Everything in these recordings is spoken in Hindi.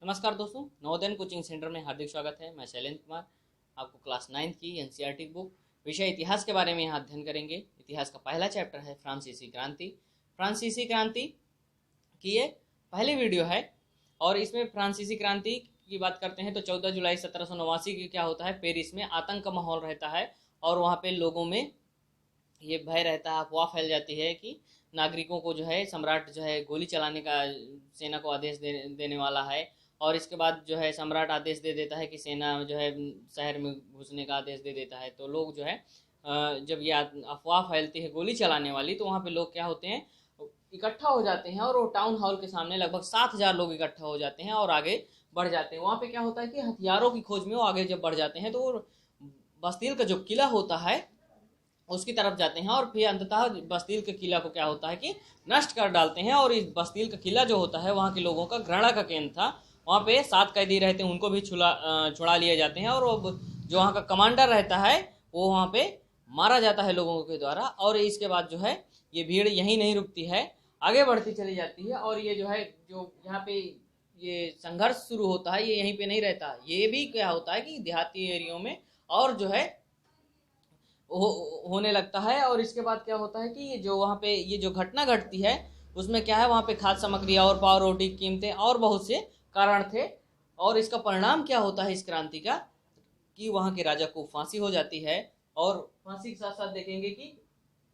नमस्कार दोस्तों, नवोदय कोचिंग सेंटर में हार्दिक स्वागत है। मैं शैलेंद्र कुमार आपको क्लास 9th की एनसीईआरटी बुक विषय इतिहास के बारे में यहाँ अध्ययन करेंगे। इतिहास का पहला चैप्टर है फ्रांसीसी क्रांति। फ्रांसीसी क्रांति की ये पहली वीडियो है और इसमें फ्रांसीसी क्रांति की बात करते हैं तो 14 जुलाई 1789 की क्या होता है, पेरिस में आतंक का माहौल रहता है और वहाँ पे लोगों में ये भय रहता है, अफवाह फैल जाती है कि नागरिकों को जो है सम्राट जो है गोली चलाने का सेना को आदेश देने वाला है। और इसके बाद जो है सम्राट आदेश दे देता है कि सेना जो है शहर में घुसने का आदेश दे देता है। तो लोग जो है जब ये अफवाह फैलती है गोली चलाने वाली, तो वहाँ पे लोग क्या होते हैं, इकट्ठा हो जाते हैं और वो टाउन हॉल के सामने लगभग 7,000 लोग इकट्ठा हो जाते हैं और आगे बढ़ जाते हैं। वहाँ पे क्या होता है कि हथियारों की खोज में वो आगे जब बढ़ जाते हैं तो वो बस्तील का जो किला होता है उसकी तरफ जाते हैं और फिर अंततः बस्तील के किला को क्या होता है कि नष्ट कर डालते हैं। और इस बस्तील का किला जो होता है वहाँ के लोगों का घृणा का केंद्र था। वहाँ पे 7 कैदी रहते हैं, उनको भी छुड़ा लिए जाते हैं और वो जो वहाँ का कमांडर रहता है वो वहाँ पे मारा जाता है लोगों के द्वारा। और इसके बाद जो है ये भीड़ यहीं नहीं रुकती है, आगे बढ़ती चली जाती है। और ये जो है जो यहाँ पे ये संघर्ष शुरू होता है ये यहीं पे नहीं रहता, ये भी क्या होता है कि देहाती एरियो में और जो है होने लगता है। और इसके बाद क्या होता है कि जो वहाँ पे ये जो घटना घटती है उसमें क्या है, वहाँ पे खाद्य सामग्री और पाव रोटी की कीमतें और बहुत से कारण थे। और इसका परिणाम क्या होता है इस क्रांति का कि वहाँ के राजा को फांसी हो जाती है। और फांसी के साथ साथ देखेंगे कि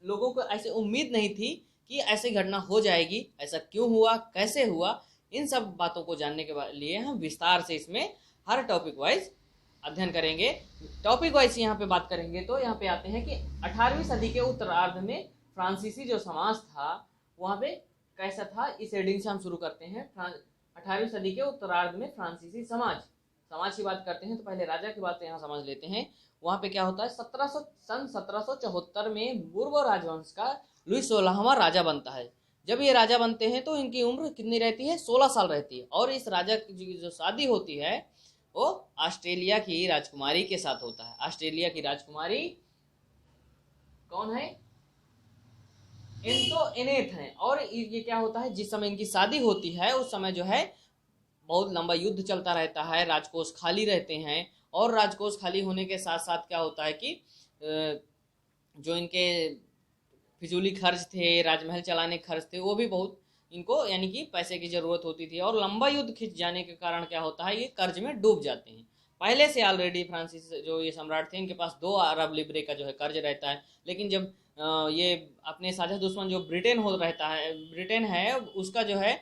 लोगों को ऐसे उम्मीद नहीं थी कि ऐसी घटना हो जाएगी, ऐसा क्यों हुआ, कैसे हुआ, इन सब बातों को जानने के लिए हम विस्तार से इसमें हर टॉपिक वाइज अध्ययन करेंगे। टॉपिक वाइज यहाँ पे बात करेंगे तो यहाँ पे आते हैं कि 18वीं सदी के उत्तरार्ध में फ्रांसीसी जो समाज था वहाँ पे कैसा था, इस हेडिंग से हम शुरू करते हैं। 18वीं सदी के उत्तरार्ध में फ्रांसीसी समाज की बात करते हैं तो पहले राजा की बात यहाँ समझ लेते हैं। वहाँ पे क्या होता है, सन 1774 में बूर्बो राजवंश का लुई 16वां राजा बनता है। जब ये राजा बनते हैं तो इनकी उम्र कितनी रहती है, 16 साल रहती है। और इस राजा की जो शादी होती है वो ऑस्ट्रेलिया की राजकुमारी के साथ होता है। ऑस्ट्रेलिया की राजकुमारी कौन है, एनेथ है। और ये क्या होता है, जिस समय इनकी शादी होती है उस समय जो है बहुत लंबा युद्ध चलता रहता है, राजकोष खाली रहते हैं। और राजकोष खाली होने के साथ साथ क्या होता है कि जो इनके फिजूली खर्च थे, राजमहल चलाने के खर्च थे, वो भी बहुत इनको यानी कि पैसे की ज़रूरत होती थी। और लंबा युद्ध खिंच जाने के कारण क्या होता है, ये कर्ज में डूब जाते हैं। पहले से ऑलरेडी फ्रांसिस जो ये सम्राट थे इनके पास 2 अरब लिब्रे का जो है कर्ज रहता है। लेकिन जब ये अपने साझा दुश्मन जो ब्रिटेन है उसका जो है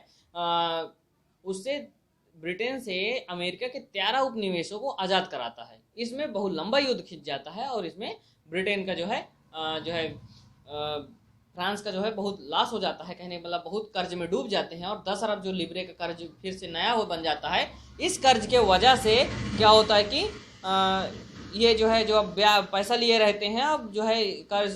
उससे ब्रिटेन से अमेरिका के 13 उपनिवेशों को आज़ाद कराता है। इसमें बहुत लंबा युद्ध खिंच जाता है और इसमें ब्रिटेन का जो है फ्रांस का जो है बहुत लॉस हो जाता है, कहने मतलब बहुत कर्ज में डूब जाते हैं। और 10 अरब जो लिब्रे का कर्ज फिर से नया हो बन जाता है। इस कर्ज के वजह से क्या होता है कि ये जो है जो अब पैसा लिए रहते हैं, अब जो है कर्ज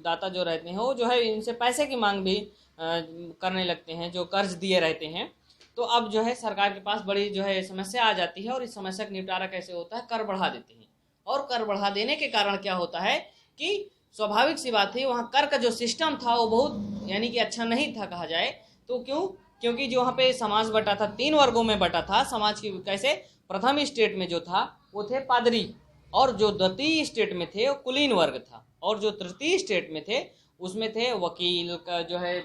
दाता जो रहते हैं वो जो है इनसे पैसे की मांग भी करने लगते हैं जो कर्ज दिए रहते हैं। तो अब जो है सरकार के पास बड़ी जो है समस्या आ जाती है। और इस समस्या का निपटारा कैसे होता है, कर बढ़ा देते हैं। और कर बढ़ा देने के कारण क्या होता है कि स्वाभाविक सी बात है वहाँ कर का जो सिस्टम था वो बहुत यानी कि अच्छा नहीं था कहा जाए तो। क्योंकि जो वहाँ पे समाज बटा था, 3 वर्गों में बटा था समाज की। कैसे, प्रथम स्टेट में जो था वो थे पादरी, और जो द्वितीय स्टेट में थे वो कुलीन वर्ग था, और जो तृतीय स्टेट में थे उसमें थे वकील का जो है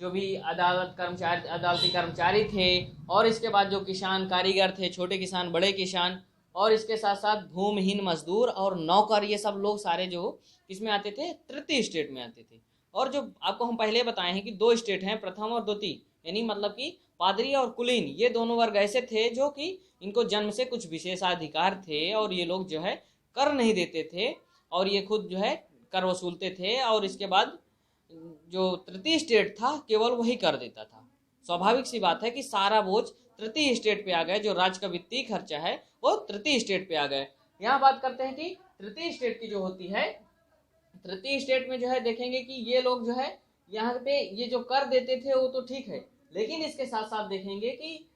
जो भी अदालती कर्मचारी थे। और इसके बाद जो किसान कारीगर थे, छोटे किसान बड़े किसान, और इसके साथ साथ भूमिहीन मजदूर और नौकर, ये सब लोग सारे जो इसमें आते थे, तृतीय स्टेट में आते थे। और जो आपको हम पहले बताए हैं कि 2 स्टेट हैं, प्रथम और द्वितीय, यानी मतलब कि पादरी और कुलीन, ये दोनों वर्ग ऐसे थे जो कि इनको जन्म से कुछ विशेषाधिकार थे और ये लोग जो है कर नहीं देते थे और ये खुद जो है कर वसूलते थे। और इसके बाद जो तृतीय स्टेट था केवल वही कर देता था। स्वाभाविक सी बात है कि सारा बोझ तृतीय स्टेट पे आ गए, जो राज्य का वित्तीय खर्चा है वो तृतीय स्टेट पे आ गए। यहाँ बात करते हैं कि तृतीय स्टेट की जो होती है, तृतीय स्टेट में जो है देखेंगे कि ये लोग जो है यहाँ पे ये जो कर देते थे वो तो ठीक है, लेकिन इसके साथ साथ देखेंगे कि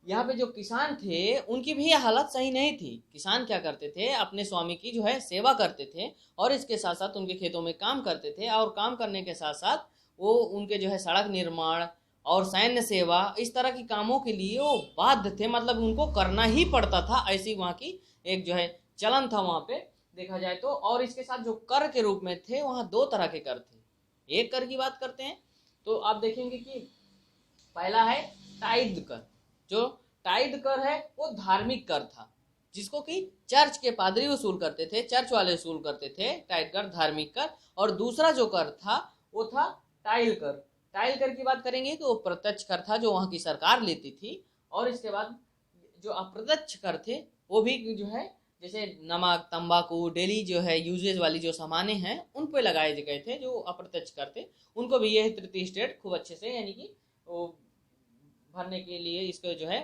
यहाँ पे जो किसान थे उनकी भी हालत सही नहीं थी। किसान क्या करते थे, अपने स्वामी की जो है सेवा करते थे और इसके साथ साथ उनके खेतों में काम करते थे। और काम करने के साथ साथ वो उनके जो है सड़क निर्माण और सैन्य सेवा, इस तरह की कामों के लिए वो बाध्य थे, मतलब उनको करना ही पड़ता था। ऐसी वहाँ की एक जो है चलन था वहाँ पे देखा जाए तो। और इसके साथ जो कर के रूप में थे, वहाँ दो तरह के कर थे। एक कर की बात करते हैं तो आप देखेंगे कि पहला है टाइद कर। जो टाइद कर है वो धार्मिक कर था, जिसको कि चर्च के पादरी वसूल करते थे, चर्च वाले वसूल करते थे टाइड कर, धार्मिक कर। और दूसरा जो कर था वो था टाइल कर। टाइल कर की बात करेंगे तो वो प्रत्यक्ष कर था जो वहाँ की सरकार लेती थी। और इसके बाद जो अप्रत्यक्ष कर थे वो भी जो है जैसे नमक, तंबाकू, डेली जो है यूजेज वाली जो सामानें हैं उन पे लगाए गए थे। जो अप्रत्यक्ष कर थे उनको भी यह तृतीय स्टेट खूब अच्छे से यानी कि वो भरने के लिए इसको जो है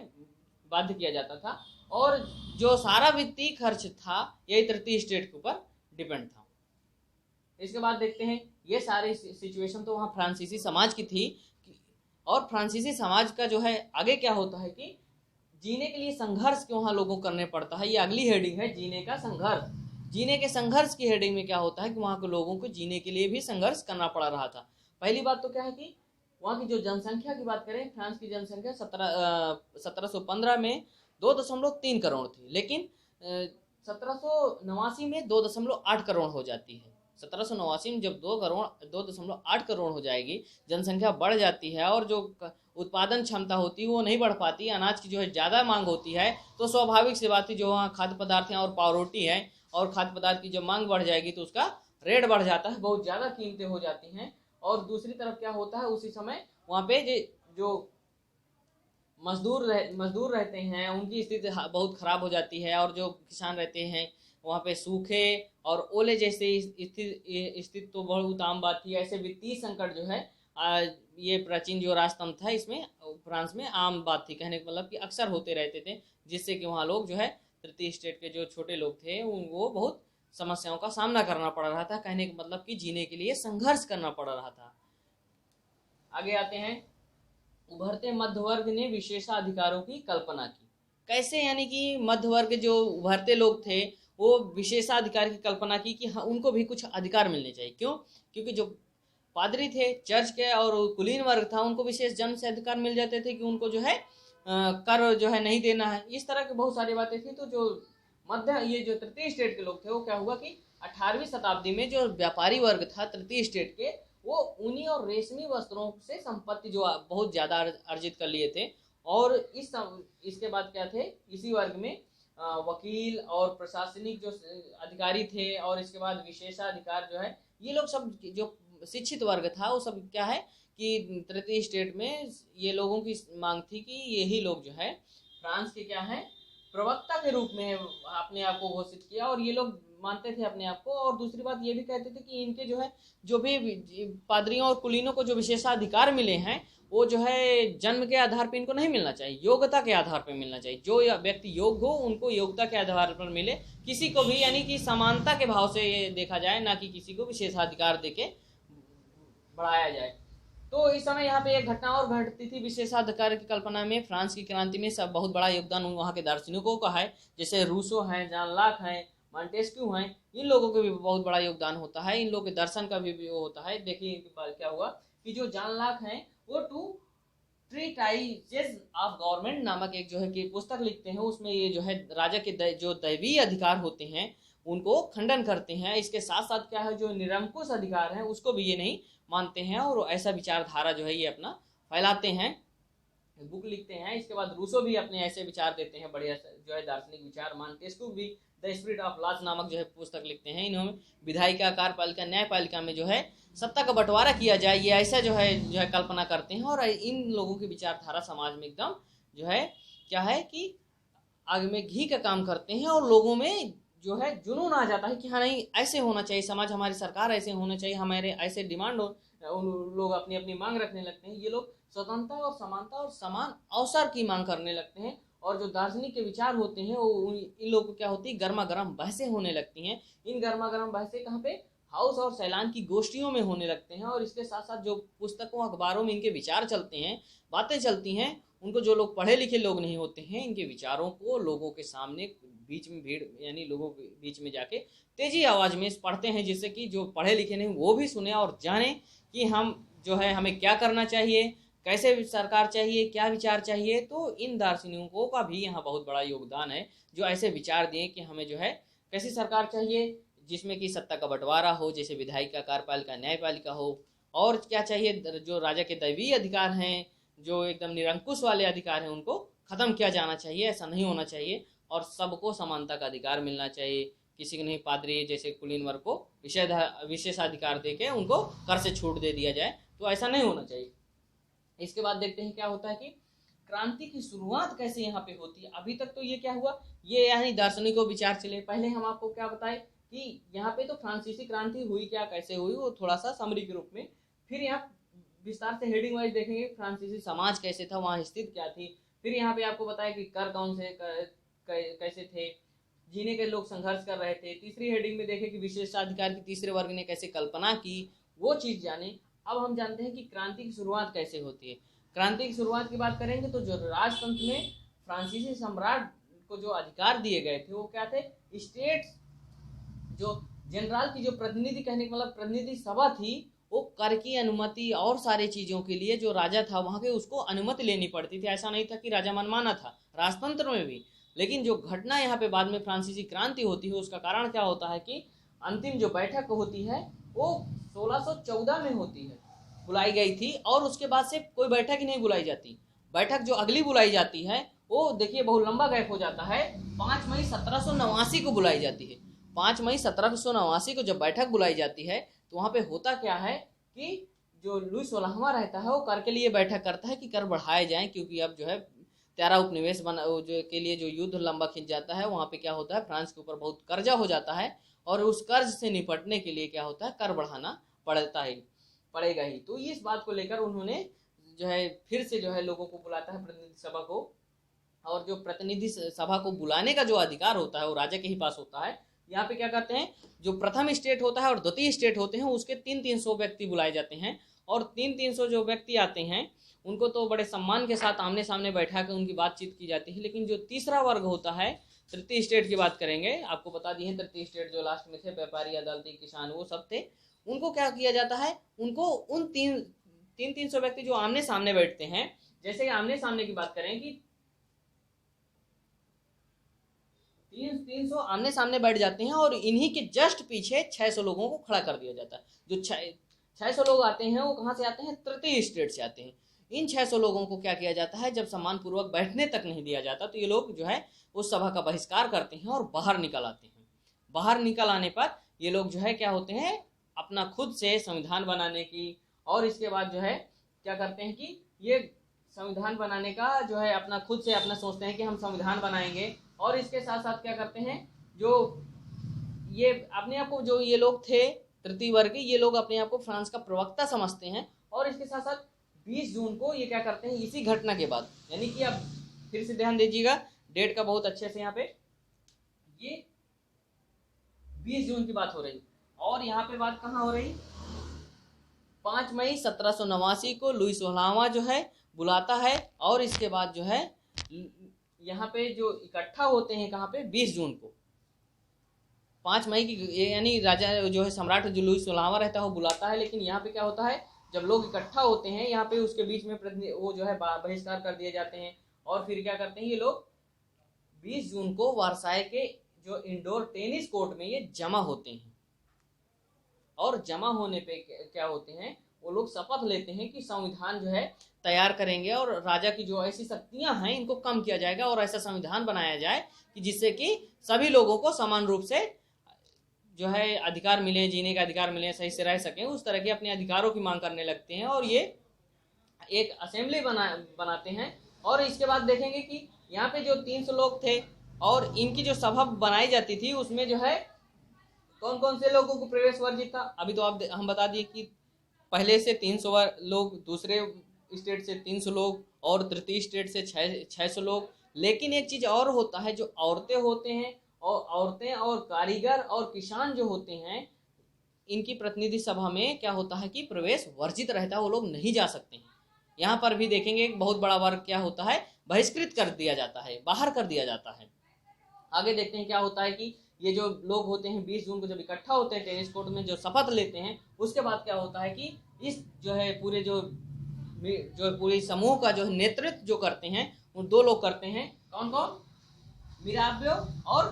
बाध्य किया जाता था। और जो सारा वित्तीय खर्च था यही तृतीय स्टेट के ऊपर डिपेंड था। इसके बाद देखते हैं ये सारी सिचुएशन तो वहाँ फ्रांसीसी समाज की थी। और फ्रांसीसी समाज का जो है आगे क्या होता है कि जीने के लिए संघर्ष क्यों वहाँ लोगों को करने पड़ता है। ये अगली हेडिंग है, जीने का संघर्ष। जीने के संघर्ष की हेडिंग में क्या होता है कि वहाँ के लोगों को जीने के लिए भी संघर्ष करना पड़ रहा था। पहली बात तो क्या है कि वहाँ की जो जनसंख्या की बात करें, फ्रांस की जनसंख्या 1715 में 2.3 करोड़ थी, लेकिन 1789 में 2.8 करोड़ हो जाती है। 1789 में जब 2.8 करोड़ हो जाएगी, जनसंख्या बढ़ जाती है और जो उत्पादन क्षमता होती है वो नहीं बढ़ पाती, अनाज की जो है ज़्यादा मांग होती है, तो स्वाभाविक सी बात है जो वहाँ खाद्य पदार्थ हैं और पावरोटी है और खाद्य पदार्थ की जब मांग बढ़ जाएगी तो उसका रेट बढ़ जाता है, बहुत ज़्यादा कीमतें हो जाती हैं। और दूसरी तरफ क्या होता है उसी समय वहाँ पे जो मजदूर रहते हैं उनकी स्थिति बहुत खराब हो जाती है। और जो किसान रहते हैं वहाँ पे सूखे और ओले जैसे स्थिति तो बहुत आम बात थी। ऐसे वित्तीय संकट जो है ये प्राचीन जो राजतंत्र था इसमें फ्रांस में आम बात थी। कहने का मतलब कि अक्सर होते रहते थे, जिससे कि वहाँ लोग जो है तृतीय स्टेट के जो छोटे लोग थे उनको बहुत समस्याओं का सामना करना पड़ रहा था। कहने का मतलब कि जीने के लिए संघर्ष करना पड़ रहा था। आगे आते हैं, उभरते मध्य वर्ग ने विशेषाधिकारों की कल्पना की। कैसे, यानी कि मध्य वर्ग जो उभरते लोग थे वो विशेषाधिकार की कल्पना की कि हाँ उनको भी कुछ अधिकार मिलने चाहिए। क्यों? क्योंकि जो पादरी थे चर्च के और कुलीन वर्ग था उनको विशेष जन्म से अधिकार मिल जाते थे कि उनको जो है कर जो है नहीं देना है। इस तरह की बहुत सारी बातें थी। तो जो ये जो तृतीय स्टेट के लोग थे वो क्या हुआ कि 18वीं शताब्दी में जो व्यापारी वर्ग था तृतीय स्टेट के, वो ऊनी और रेशमी वस्त्रों से संपत्ति जो बहुत ज़्यादा अर्जित कर लिए थे। और इसके बाद क्या थे, इसी वर्ग में वकील और प्रशासनिक जो अधिकारी थे और इसके बाद विशेषाधिकार जो है ये लोग सब जो शिक्षित वर्ग था वो सब क्या है कि तृतीय स्टेट में ये लोगों की मांग थी कि यही लोग जो है फ्रांस के क्या है प्रवक्ता के रूप में अपने आप को घोषित किया। और ये लोग मानते थे अपने आप को। और दूसरी बात ये भी कहते थे कि इनके जो है जो भी पादरियों और कुलीनों को जो विशेषाधिकार मिले हैं वो जो है जन्म के आधार पर इनको नहीं मिलना चाहिए, योग्यता के आधार पर मिलना चाहिए। जो व्यक्ति योग्य हो उनको योग्यता के आधार पर मिले, किसी को भी यानी कि समानता के भाव से ये देखा जाए, ना कि किसी को विशेषाधिकार देके बढ़ाया जाए। तो इस समय यहाँ पे एक घटना और घटती थी विशेषाधिकार की कल्पना में। फ्रांस की क्रांति में सब बहुत बड़ा योगदान वहाँ के दार्शनिकों का है, जैसे रूसो हैं, जान लाक हैं, मॉन्टेस्क्यू हैं। इन लोगों का भी बहुत बड़ा योगदान होता है, इन लोगों के दर्शन का भी वो होता है। देखिए क्या हुआ कि जो जान लाक हैं वो टू ट्रीटाइजेस ऑफ गवर्नमेंट नामक एक जो है कि पुस्तक लिखते हैं। उसमें ये जो है राजा के जो दैवीय अधिकार होते हैं उनको खंडन करते हैं। इसके साथ साथ क्या है जो निरंकुश अधिकार है उसको भी ये नहीं मानते हैं और ऐसा विचारधारा जो है ये अपना फैलाते हैं, बुक लिखते हैं। इसके बाद रूसो भी अपने ऐसे विचार देते हैं, बढ़िया जो है दार्शनिक विचार। मॉन्टेस्क्यू भी द स्पिरिट ऑफ लॉज नामक जो है पुस्तक लिखते हैं। इन्होंने विधायिका, कार्यपालिका, न्यायपालिका में जो है सत्ता का बंटवारा किया जाए ये ऐसा जो है कल्पना करते हैं। और इन लोगों की विचारधारा समाज में एकदम जो है क्या है कि आग में घी का काम करते हैं और लोगों में जो है जुनून आ जाता है कि हाँ नहीं ऐसे होना चाहिए समाज, हमारी सरकार ऐसे होना चाहिए, हमारे ऐसे डिमांड हो। लोग अपनी अपनी मांग रखने लगते हैं। ये लोग स्वतंत्रता और समानता और समान अवसर की मांग करने लगते हैं। और जो दार्शनिक के विचार होते हैं वो इन लोगों को क्या होती है गर्मा गर्म बहसें होने लगती हैं। इन गर्मा गर्म बहसें कहाँ पे, हाउस और सैलान की गोष्ठियों में होने लगते हैं। और इसके साथ साथ जो पुस्तकों अखबारों में इनके विचार चलते हैं, बातें चलती हैं, उनको जो लोग पढ़े लिखे लोग नहीं होते हैं इनके विचारों को लोगों के सामने बीच में भीड़ यानी लोगों के बीच में जाके तेजी आवाज में पढ़ते हैं, जिससे कि जो पढ़े लिखे नहीं वो भी सुने और जाने कि हम जो है हमें क्या करना चाहिए, कैसे सरकार चाहिए, क्या विचार चाहिए, तो इन दार्शनिकों का भी यहाँ बहुत बड़ा योगदान है, जो ऐसे विचार दिए कि हमें जो है कैसी सरकार चाहिए, जिसमें कि सत्ता का बंटवारा हो, जैसे विधायिका, कार्यपालिका, न्यायपालिका हो। और क्या चाहिए, जो राजा के दैवीय अधिकार हैं, जो एकदम निरंकुश वाले अधिकार हैं, उनको खत्म किया जाना चाहिए, ऐसा नहीं होना चाहिए। और सबको समानता का अधिकार मिलना चाहिए, किसी के नहीं, पादरी जैसे कुलीन वर्ग को विशेषाधिकार दे के उनको कर से छूट दे दिया जाए, तो ऐसा नहीं होना चाहिए। इसके बाद देखते हैं क्या होता है कि क्रांति की शुरुआत कैसे यहाँ पे होती है। अभी तक तो ये क्या हुआ, ये यानी दार्शनिकों विचार चले। पहले हम आपको क्या बताए कि यहाँ पे तो फ्रांसीसी क्रांति हुई, क्या कैसे हुई, वो थोड़ा सा समरी के रूप में। फिर यहाँ विस्तार से हेडिंग वाइज देखेंगे फ्रांसीसी समाज कैसे था, वहाँ स्थिति क्या थी। फिर यहाँ पे आपको बताया कि कर कौन से कैसे थे, जीने के लोग संघर्ष कर रहे थे। तीसरी हेडिंग में देखें कि विशेषाधिकार की तीसरे वर्ग ने कैसे कल्पना की, वो चीज जाने। अब हम जानते हैं कि क्रांति की शुरुआत कैसे होती है। क्रांति की शुरुआत की बात करेंगे तो जो राजतंत्र में फ्रांसीसी सम्राट को जो अधिकार दिए गए थे वो क्या थे, स्टेट्स, जो जनरल की जो प्रतिनिधि, कहने का मतलब प्रतिनिधि सभा थी, वो कर की अनुमति और सारे चीजों के लिए जो राजा था वहां के उसको अनुमति लेनी पड़ती थी। ऐसा नहीं था कि राजा मनमाना था, राजतंत्र में भी। लेकिन जो घटना यहाँ पे बाद में फ्रांसीसी क्रांति होती है, उसका कारण क्या होता है कि अंतिम जो बैठक होती है वो 1614 में होती है, बुलाई गई थी, और उसके बाद से कोई बैठक ही नहीं बुलाई जाती। बैठक जो अगली बुलाई जाती है वो देखिए बहुत लंबा गैप हो जाता है, 5 मई 1789 को बुलाई जाती है। 5 मई 1789 को जब बैठक बुलाई जाती है तो वहाँ पे होता क्या है कि जो लुई 16वां रहता है वो कर के लिए बैठक करता है कि कर बढ़ाए जाएं, क्योंकि अब जो है 13 उपनिवेश बना जो के लिए जो युद्ध लंबा खिंच जाता है, वहाँ पे क्या होता है, फ्रांस के ऊपर बहुत कर्जा हो जाता है, और उस कर्ज से निपटने के लिए क्या होता है, कर बढ़ाना पड़ेगा ही। तो इस बात को लेकर उन्होंने जो है फिर से जो है लोगों को बुलाता है, प्रतिनिधि सभा को। और जो प्रतिनिधि सभा को बुलाने का जो अधिकार होता है वो राजा के ही पास होता है। यहाँ पे क्या करते हैं, जो प्रथम स्टेट होता है और द्वितीय स्टेट होते हैं, उसके 300 व्यक्ति बुलाए जाते हैं। और 300 जो व्यक्ति आते हैं उनको तो बड़े सम्मान के साथ आमने सामने बैठा कर उनकी बातचीत की जाती है। लेकिन जो तीसरा वर्ग होता है, तृतीय स्टेट की बात करेंगे, आपको बता दिए तृतीय स्टेट जो लास्ट में थे, व्यापारी, अदालती, किसान, वो सब थे। उनको क्या किया जाता है, उनको उन 300 व्यक्ति जो आमने सामने बैठते हैं, जैसे कि आमने सामने की बात करें कि 300 आमने सामने बैठ जाते हैं, और इन्हीं के जस्ट पीछे 600 लोगों को खड़ा कर दिया जाता है। जो 600 लोग आते हैं वो कहाँ से आते हैं, तृतीय स्टेट से आते हैं। इन 600 लोगों को क्या किया जाता है, जब सम्मान पूर्वक बैठने तक नहीं दिया जाता तो ये लोग जो है उस सभा का बहिष्कार करते हैं और बाहर निकल आते हैं। बाहर निकल आने पर ये लोग जो है क्या होते हैं, अपना खुद से संविधान बनाने की, और इसके बाद जो है क्या करते हैं कि ये संविधान बनाने का जो है अपना खुद से अपना सोचते हैं कि हम संविधान बनाएंगे। और इसके साथ साथ क्या करते हैं, जो ये अपने आप को, जो ये लोग थे तृतीय वर्ग, ये लोग अपने आप को फ्रांस का प्रवक्ता समझते हैं। और इसके साथ साथ 20 जून को ये क्या करते हैं, इसी घटना के बाद, यानी कि आप फिर से ध्यान दीजिएगा डेट का बहुत अच्छे से, यहाँ पे ये 20 जून की बात हो रही, और यहाँ पे बात कहाँ हो रही, 5 मई 1789 को लुई 16वां जो है बुलाता है। और इसके बाद जो है यहाँ पे जो इकट्ठा होते हैं कहाँ पे, 20 जून को, 5 मई की, यानी राजा जो है सम्राट जो लुई 16वां रहता है वो बुलाता है। लेकिन यहाँ पे क्या होता है, जब लोग इकट्ठा होते हैं यहाँ पे, उसके बीच में वो जो है बहिष्कार कर दिए जाते हैं। और फिर क्या करते हैं ये लोग, 20 जून को वर्साय के जो इंडोर टेनिस कोर्ट में ये जमा होते हैं। और जमा होने पे क्या होते हैं, वो लोग शपथ लेते हैं कि संविधान जो है तैयार करेंगे, और राजा की जो ऐसी शक्तियां हैं इनको कम किया जाएगा, और ऐसा संविधान बनाया जाए कि जिससे कि सभी लोगों को समान रूप से जो है अधिकार मिले, जीने का अधिकार मिले, सही से रह सकें, उस तरह के अपने अधिकारों की मांग करने लगते हैं। और ये एक असेंबली बनाते हैं। और इसके बाद देखेंगे कि यहाँ पे जो 300 लोग थे और इनकी जो सभा बनाई जाती थी, उसमें जो है कौन कौन से लोगों को प्रवेश वर्जित था। अभी तो आप हम बता दिए कि पहले से 300 लोग, दूसरे स्टेट से 300 लोग, और तृतीय स्टेट से 600 लोग। लेकिन एक चीज और होता है, जो औरतें होते हैं, और औरतें और कारीगर और किसान जो होते हैं, इनकी प्रतिनिधि सभा में क्या होता है कि प्रवेश वर्जित रहता है, वो लोग नहीं जा सकते हैं। यहाँ पर भी देखेंगे एक बहुत बड़ा वर्ग क्या होता है, बहिष्कृत कर दिया जाता है, बाहर कर दिया जाता है। आगे देखते हैं क्या होता है कि ये जो लोग होते हैं 20 जून को जब इकट्ठा होते हैं टेनिस कोर्ट में, जो शपथ लेते हैं, उसके बाद क्या होता है कि इस जो है पूरे जो जो पूरी समूह का जो नेतृत्व जो करते हैं वो 2 लोग करते हैं। कौन कौन? मीराब्यो और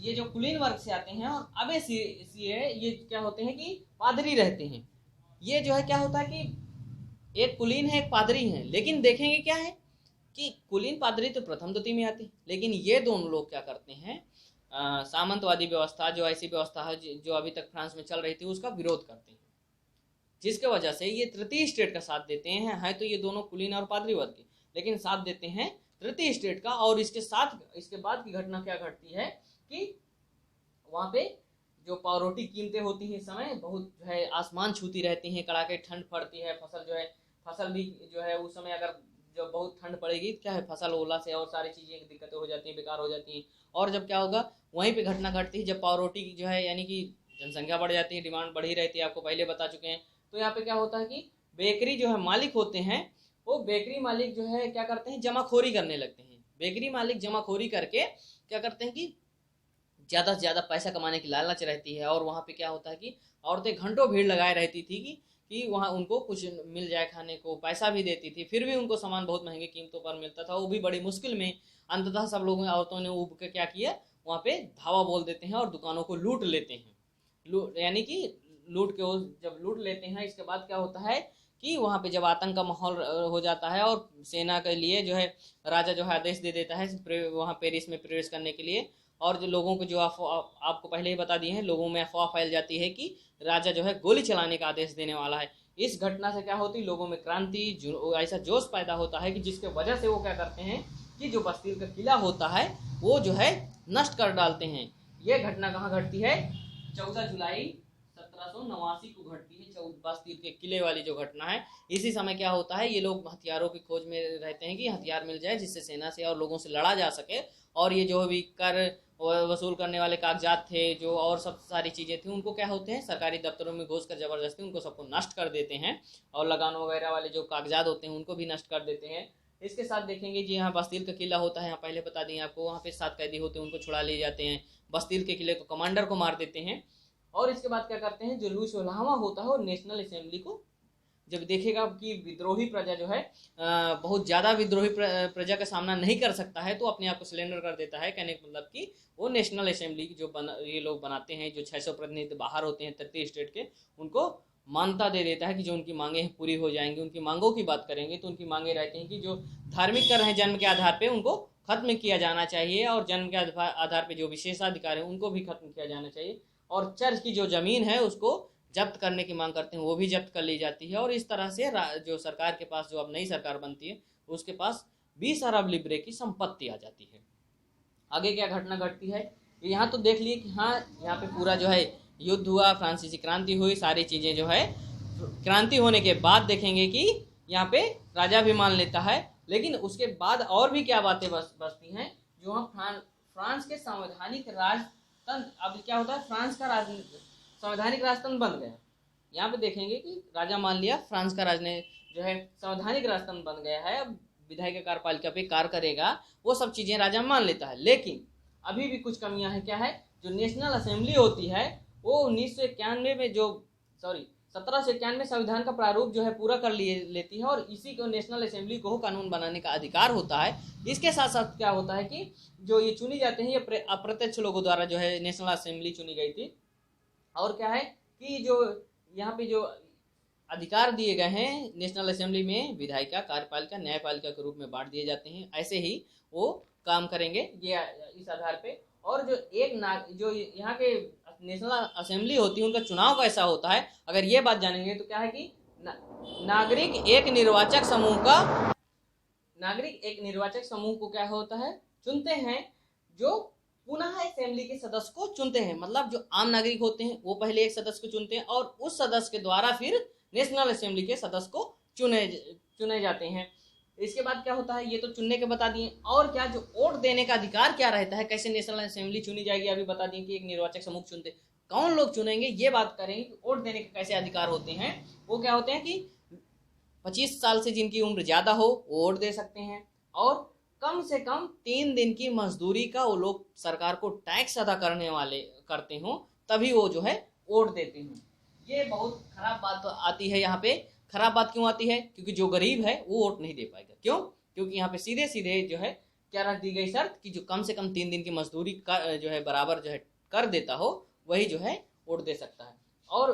ये जो कुलीन वर्ग से आते हैं और अबे सीए, ये क्या होते हैं कि पादरी रहते हैं। ये जो है क्या होता है कि एक कुलीन है, एक पादरी है, लेकिन देखेंगे क्या है कि कुलीन पादरी तो प्रथम द्वितीय में आते हैं, लेकिन ये दोनों लोग क्या करते हैं, सामंतवादी व्यवस्था, जो ऐसी व्यवस्था है जो अभी तक फ्रांस में चल रही थी, उसका विरोध करते हैं, जिसके वजह से ये तृतीय स्टेट का साथ देते हैं तो ये दोनों कुलीन और पादरी वर्ग के, लेकिन साथ देते हैं तृतीय स्टेट का। और इसके बाद की घटना क्या घटती है कि वहाँ पे जो पावरोटी कीमतें होती हैं, इस समय बहुत जो है आसमान छूती रहती हैं, कड़ाके ठंड पड़ती है, फसल भी जो है उस समय अगर जब बहुत ठंड पड़ेगी क्या है, फसल ओला से और सारी चीज़ें दिक्कतें हो जाती हैं, बेकार हो जाती हैं। और जब क्या होगा, वहीं पे घटना घटती है जब पावरोटी की जो है यानी कि जनसंख्या बढ़ जाती है, डिमांड बढ़ी रहती है, आपको पहले बता चुके हैं। तो यहाँ पे क्या होता है कि बेकरी जो है मालिक होते हैं, वो बेकरी मालिक जो है क्या करते हैं, जमाखोरी करने लगते हैं। बेकरी मालिक जमाखोरी करके क्या करते हैं कि ज़्यादा से ज़्यादा पैसा कमाने की लालच रहती है। और वहाँ पे क्या होता है कि औरतें घंटों भीड़ लगाए रहती थी कि वहाँ उनको कुछ मिल जाए खाने को, पैसा भी देती थी, फिर भी उनको सामान बहुत महंगे कीमतों पर मिलता था, वो भी बड़ी मुश्किल में। अंततः सब लोगों ने, औरतों ने उब के क्या किया, वहाँ पे धावा बोल देते हैं और दुकानों को लूट लेते हैं। यानी कि जब लूट लेते हैं, इसके बाद क्या होता है कि वहाँ पे जब आतंक का माहौल हो जाता है और सेना के लिए जो है राजा जो है आदेश दे देता है वहाँ पेरिस में प्रवेश करने के लिए। और जो लोगों को जो आपको पहले ही बता दिए हैं, लोगों में अफवाह फैल जाती है कि राजा जो है गोली चलाने का आदेश देने वाला है। इस घटना से क्या होती, लोगों में क्रांति, ऐसा जोश पैदा होता है कि जिसके वजह से वो क्या करते हैं कि जो बस्तील का किला होता है वो जो है नष्ट कर डालते हैं। ये घटना कहाँ घटती है? 14 जुलाई 1789 को घटती है, बस्तील के किले वाली जो घटना है। इसी समय क्या होता है, ये लोग हथियारों की खोज में रहते हैं कि हथियार मिल जाए जिससे सेना से और लोगों से लड़ा जा सके। और ये जो भी कर वसूल करने वाले कागजात थे जो और सब सारी चीज़ें थी, उनको क्या होते हैं सरकारी दफ्तरों में घुस कर जबरदस्ती उनको सबको नष्ट कर देते हैं। और लगान वगैरह वाले जो कागजात होते हैं उनको भी नष्ट कर देते हैं। इसके साथ देखेंगे जी, यहाँ बस्तील का किला होता है, यहाँ पहले बता दें आपको, वहाँ पे 7 कैदी होते हैं, उनको छुड़ा लिए जाते हैं, बस्तील के किले को कमांडर को मार देते हैं। और इसके बाद क्या करते हैं, जो लुइस ओल्हामा होता है वो नेशनल असेंबली को जब देखेगा कि विद्रोही प्रजा जो है बहुत ज़्यादा विद्रोही प्रजा का सामना नहीं कर सकता है, तो अपने आप को सिलेंडर कर देता है। कहने का मतलब कि वो नेशनल असेंबली जो ये लोग बनाते हैं, जो 600 प्रतिनिधि बाहर होते हैं तृतीय स्टेट के, उनको मान्यता दे देता है कि जो उनकी मांगे हैं पूरी हो जाएंगी। उनकी मांगों की बात करेंगे तो उनकी मांगे रहती हैं कि जो धार्मिक कर हैं जन्म के आधार पर उनको खत्म किया जाना चाहिए, और जन्म के आधार पर जो विशेषाधिकार है उनको भी खत्म किया जाना चाहिए। और चर्च की जो ज़मीन है उसको जब्त करने की मांग करते हैं, वो भी जब्त कर ली जाती है। और इस तरह से जो सरकार के पास, जो अब नई सरकार बनती है, उसके पास 20 अरब लिब्रे की संपत्ति आ जाती है। आगे क्या घटना घटती है, यहाँ तो देख लिए कि हाँ, यहाँ पे पूरा जो है युद्ध हुआ, फ्रांसीसी क्रांति हुई, सारी चीज़ें जो है। क्रांति होने के बाद देखेंगे कि यहाँ पे राजा भी मान लेता है, लेकिन उसके बाद और भी क्या बातें बसती हैं, जो वहाँ फ्रांस के संवैधानिक राजतंत्र, अब क्या होता है, फ्रांस का संवैधानिक राजतंत्र बन गया। यहाँ पे देखेंगे कि राजा मान लिया, फ्रांस का राज ने जो है संवैधानिक राजतंत्र बन गया है, अब विधायिका कार्यपालिका पे कार्य करेगा, वो सब चीज़ें राजा मान लेता है। लेकिन अभी भी कुछ कमियां हैं। क्या है, जो नेशनल असेंबली होती है वो 1991 में 1791 संविधान का प्रारूप जो है पूरा कर लेती है, और इसी को नेशनल असेंबली को कानून बनाने का अधिकार होता है। इसके साथ साथ क्या होता है कि जो ये चुनी जाते हैं, ये अप्रत्यक्ष लोगों द्वारा जो है नेशनल असेंबली चुनी गई थी। और क्या है कि जो यहाँ पे जो अधिकार दिए गए हैं नेशनल असेंबली में, विधायिका, कार्यपालिका, न्यायपालिका के रूप में बांट दिए जाते हैं। ऐसे ही वो काम करेंगे ये इस आधार पे। और जो यहाँ के नेशनल असेंबली होती है, उनका चुनाव कैसा होता है, अगर ये बात जानेंगे तो क्या है कि नागरिक एक निर्वाचक समूह को क्या होता है, चुनते हैं, जो पुनः असेंबली के सदस्य को चुनते हैं। मतलब जो आम नागरिक होते हैं वो पहले एक सदस्य को चुनते हैं, और उस सदस्य के द्वारा फिर नेशनल असेंबली के सदस्य को चुने जाते हैं। इसके बाद क्या होता है, ये तो चुनने के बता दिए। और क्या, जो वोट देने का अधिकार क्या रहता है, कैसे नेशनल असेंबली चुनी जाएगी, अभी बता दिए कि एक निर्वाचक समूह चुनते। कौन लोग चुनेंगे ये बात करेंगे कि वोट देने के कैसे अधिकार होते हैं। वो क्या होते हैं कि 25 साल से जिनकी उम्र ज़्यादा हो वो वोट दे सकते हैं, और कम से कम 3 दिन की मजदूरी का वो लोग सरकार को टैक्स अदा करते हों, तभी वो जो है वोट देते हैं। ये बहुत खराब बात आती है यहाँ पे, खराब बात क्यों आती है? क्योंकि जो गरीब है वो वोट नहीं दे पाएगा। क्यों? क्योंकि यहाँ पे सीधे सीधे जो है क्या रख दी गई शर्त कि जो कम से कम 3 दिन की मजदूरी का जो है बराबर जो है कर देता हो वही जो है वोट दे सकता है। और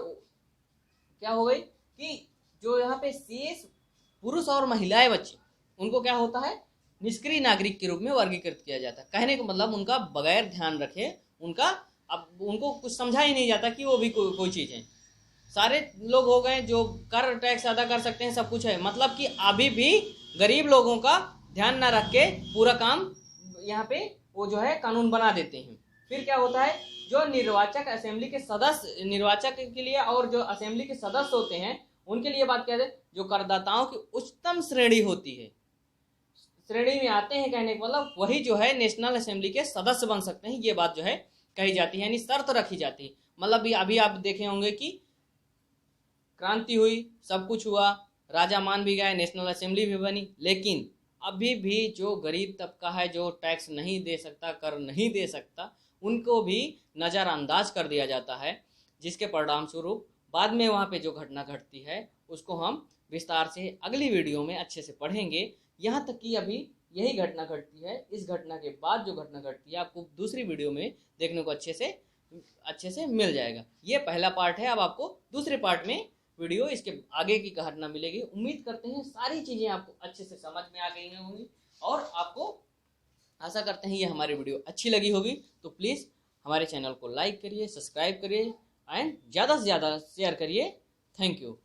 क्या हो गई कि जो यहाँ पे शेष पुरुष और महिलाएं बच्चे, उनको क्या होता है, निष्क्रिय नागरिक के रूप में वर्गीकृत किया जाता है। कहने का मतलब उनका बगैर ध्यान रखे उनका, अब उनको कुछ समझा ही नहीं जाता कि वो भी कोई चीज़ है। सारे लोग हो गए जो कर टैक्स अदा कर सकते हैं, सब कुछ है, मतलब कि अभी भी गरीब लोगों का ध्यान ना रख के पूरा काम यहाँ पे वो जो है कानून बना देते हैं। फिर क्या होता है, जो निर्वाचक असेंबली के सदस्य, निर्वाचक के लिए और जो असेंबली के सदस्य होते हैं उनके लिए बात क्या है, जो करदाताओं की उच्चतम श्रेणी होती है, श्रेणी में आते हैं, कहने का मतलब वही जो है नेशनल असेंबली के सदस्य बन सकते हैं। ये बात जो है कही जाती है, यानी शर्त रखी जाती है। मतलब अभी आप देखे होंगे कि क्रांति हुई, सब कुछ हुआ, राजा मान भी गए, नेशनल असेंबली भी बनी, लेकिन अभी भी जो गरीब तबका है, जो टैक्स नहीं दे सकता, कर नहीं दे सकता, उनको भी नज़रअंदाज कर दिया जाता है, जिसके परिणाम स्वरूप बाद में वहाँ पे जो घटना घटती है उसको हम विस्तार से अगली वीडियो में अच्छे से पढ़ेंगे। यहाँ तक कि अभी यही घटना घटती है, इस घटना के बाद जो घटना घटती है आपको दूसरी वीडियो में देखने को अच्छे से मिल जाएगा। ये पहला पार्ट है, अब आपको दूसरे पार्ट में वीडियो इसके आगे की घटना मिलेगी। उम्मीद करते हैं सारी चीज़ें आपको अच्छे से समझ में आ गई होंगी और आपको आशा करते हैं ये हमारी वीडियो अच्छी लगी होगी। तो प्लीज़ हमारे चैनल को लाइक करिए, सब्सक्राइब करिए एंड ज़्यादा से ज़्यादा शेयर करिए। Thank you.